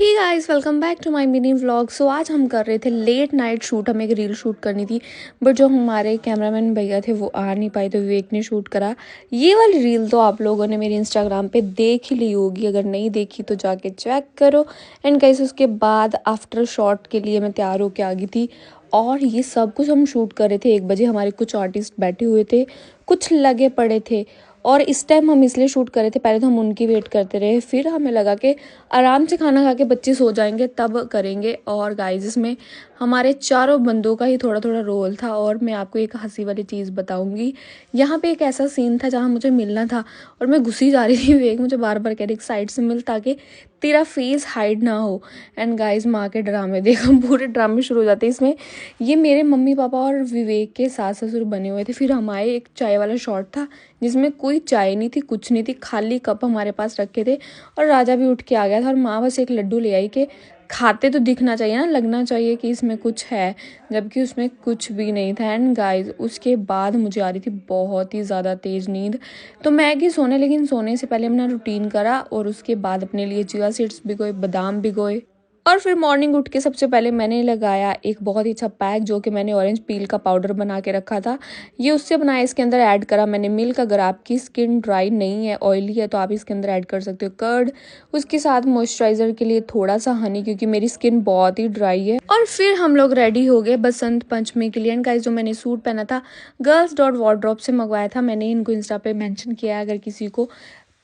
Hey guys, welcome back to my mini vlog. So आज हम कर रहे थे लेट नाइट शूट। हमें एक रील शूट करनी थी, बट जो हमारे कैमरामैन भैया थे वो आ नहीं पाए, तो विवेक ने शूट करा। ये वाली रील तो आप लोगों ने मेरे इंस्टाग्राम पे देख ही ली होगी, अगर नहीं देखी तो जाके चेक करो। एंड गाइस, उसके बाद आफ्टर शॉट के लिए मैं तैयार होके आ गई थी, और ये सब कुछ हम शूट कर रहे थे 1 बजे। हमारे कुछ आर्टिस्ट बैठे हुए थे, कुछ लगे पड़े थे, और इस टाइम हम इसलिए शूट कर रहे थे। पहले तो हम उनकी वेट करते रहे, फिर हमें लगा कि आराम से खाना खा के बच्चे सो जाएंगे तब करेंगे। और गाइस, इसमें हमारे चारों बंदों का ही थोड़ा थोड़ा रोल था। और मैं आपको एक हंसी वाली चीज़ बताऊंगी। यहाँ पे एक ऐसा सीन था जहाँ मुझे मिलना था, और मैं घुसी जा रही थी। विवेक मुझे बार बार कह रही साइड से मिल, ताकि तेरा फेस हाइड ना हो। एंड गाइस, माँ के ड्रामे देखो, पूरे ड्रामे शुरू हो जाते हैं इसमें। ये मेरे मम्मी पापा और विवेक के सास ससुर बने हुए थे। फिर हमारे एक चाय वाला शॉट था जिसमें कोई चाय नहीं थी, कुछ नहीं थी, खाली कप हमारे पास रखे थे। और राजा भी उठ के आ गया था, और माँ बस एक लड्डू ले आई कि खाते तो दिखना चाहिए ना, लगना चाहिए कि इसमें कुछ है, जबकि उसमें कुछ भी नहीं था। एंड गाइस, उसके बाद मुझे आ रही थी बहुत ही ज़्यादा तेज़ नींद, तो मैं गई सोने। लेकिन सोने से पहले अपना रूटीन करा, और उसके बाद अपने लिए चिया सीड्स भिगोए, बादाम भिगोए। और फिर मॉर्निंग उठ के सबसे पहले मैंने लगाया एक बहुत ही अच्छा पैक, जो कि मैंने ऑरेंज पील का पाउडर बना के रखा था। ये उससे बनाया, इसके अंदर ऐड करा मैंने मिल्क। अगर आपकी स्किन ड्राई नहीं है, ऑयली है, तो आप इसके अंदर ऐड कर सकते हो कर्ड। उसके साथ मॉइस्चराइजर के लिए थोड़ा सा हनी, क्योंकि मेरी स्किन बहुत ही ड्राई है। और फिर हम लोग रेडी हो गए बसंत पंचमी के लिए। एंड गाइस, जो मैंने सूट पहना था गर्ल्स डॉट वार्डरोब से मंगवाया था, मैंने इनको इंस्टा पे मेंशन किया है, अगर किसी को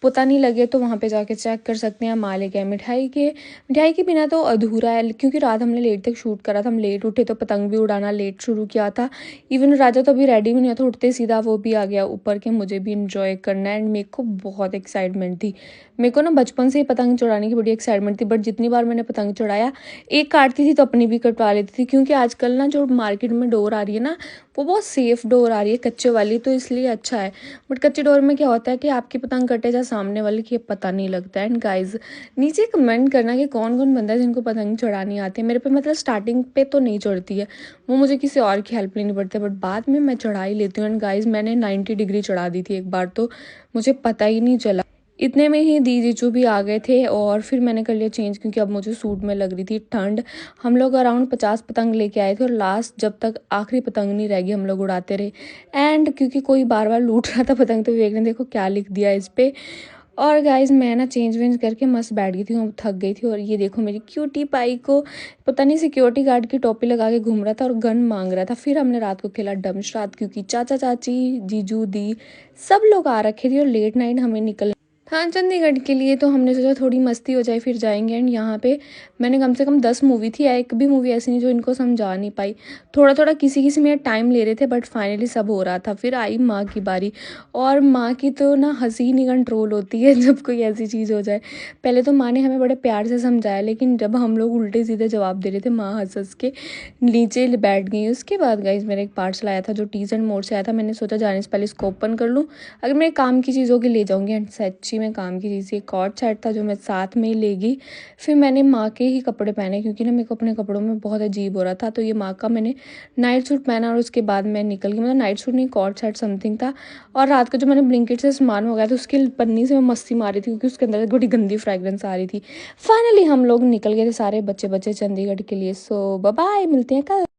पता नहीं लगे तो वहाँ पे जाके चेक कर सकते हैं। माँ लेके आए मिठाई के बिना तो अधूरा है, क्योंकि रात हमने लेट तक शूट करा था। हम लेट उठे तो पतंग भी उड़ाना लेट शुरू किया था। इवन राजा तो अभी रेडी भी नहीं था, उठते सीधा वो भी आ गया ऊपर के मुझे भी इंजॉय करना है। एंड मेरे को बहुत एक्साइटमेंट थी। मेरे को ना बचपन से ही पतंग चढ़ाने की बड़ी एक्साइटमेंट थी, बट जितनी बार मैंने पतंग चढ़ाया, एक काटती थी तो अपनी भी कटवा लेती थी। क्योंकि आजकल ना जो मार्केट में डोर आ रही है ना, वो बहुत सेफ डोर आ रही है, कच्चे वाली, तो इसलिए अच्छा है। बट कच्चे डोर में क्या होता है कि आपकी पतंग कटे जा सामने वाले की, पता नहीं लगता है। एंड गाइज, नीचे कमेंट करना कि कौन कौन बंदा है जिनको पतंग चढ़ानी आती है। मेरे पे मतलब स्टार्टिंग पे तो नहीं चढ़ती है, वो मुझे किसी और की हेल्प लेनी पड़ती है, बट बाद में मैं चढ़ा ही लेती हूँ। एंड गाइज, मैंने 90 डिग्री चढ़ा दी थी एक बार, तो मुझे पता ही नहीं चला। इतने में ही दी जीजू भी आ गए थे, और फिर मैंने कर लिया चेंज, क्योंकि अब मुझे सूट में लग रही थी ठंड। हम लोग अराउंड 50 पतंग लेके आए थे, और लास्ट जब तक आखिरी पतंग नहीं रह गई हम लोग उड़ाते रहे। एंड क्योंकि कोई बार बार लूट रहा था पतंग, तो विवेक ने देखो क्या लिख दिया इस पे। और गाइज, मैं ना चेंज वेंज करके मस्त बैठ गई थी, और थक गई थी। और ये देखो मेरी क्यूटी पाई को, पता नहीं सिक्योरिटी गार्ड की टोपी लगा के घूम रहा था और गन मांग रहा था। फिर हमने रात को खेला डमशरात, क्योंकि चाचा चाची जीजू दी सब लोग आ रखे थे, और लेट नाइट हमें निकल हाँ चंडीगढ़ के लिए। तो हमने सोचा थोड़ी मस्ती हो जाए फिर जाएंगे। एंड यहाँ पे मैंने कम से कम 10 मूवी थी, एक भी मूवी ऐसी नहीं जो इनको समझा नहीं पाई। थोड़ा थोड़ा किसी किसी में टाइम ले रहे थे, बट फाइनली सब हो रहा था। फिर आई माँ की बारी, और माँ की तो ना हंसी नहीं कंट्रोल होती है जब कोई ऐसी चीज़ हो जाए। पहले तो माँ ने हमें बड़े प्यार से समझाया, लेकिन जब हम लोग उल्टे सीधे जवाब दे रहे थे, माँ हंस हंस के नीचे बैठ गई। उसके बाद गाइज, मैंने एक पार्सल आया था जो टीजन मोड से आया था। मैंने सोचा जाने से पहले इसको ओपन कर लूँ, अगर मेरे काम की चीज़ होगी ले जाऊँगी। एंड सच्ची में काम की चीज़, एक कॉर्ड सेट था जो मैं साथ में ही ले गई। फिर मैंने माँ के ही कपड़े पहने, क्योंकि ना मेरे को अपने कपड़ों में बहुत अजीब हो रहा था। तो ये माँ का मैंने नाइट सूट पहना, और उसके बाद मैं निकल गई। मतलब नाइट सूट नहीं, कॉर्ड सेट समथिंग था। और रात को जो मैंने ब्लिंकिट से सामान मंगाया था, उसकी पन्नी से मैं मस्ती मारी थी, क्योंकि उसके अंदर बड़ी गंदी फ्रेगरेंस आ रही थी। फाइनली हम लोग निकल गए थे सारे बच्चे बच्चे चंडीगढ़ के लिए। सो बाय बाय, मिलते हैं कल।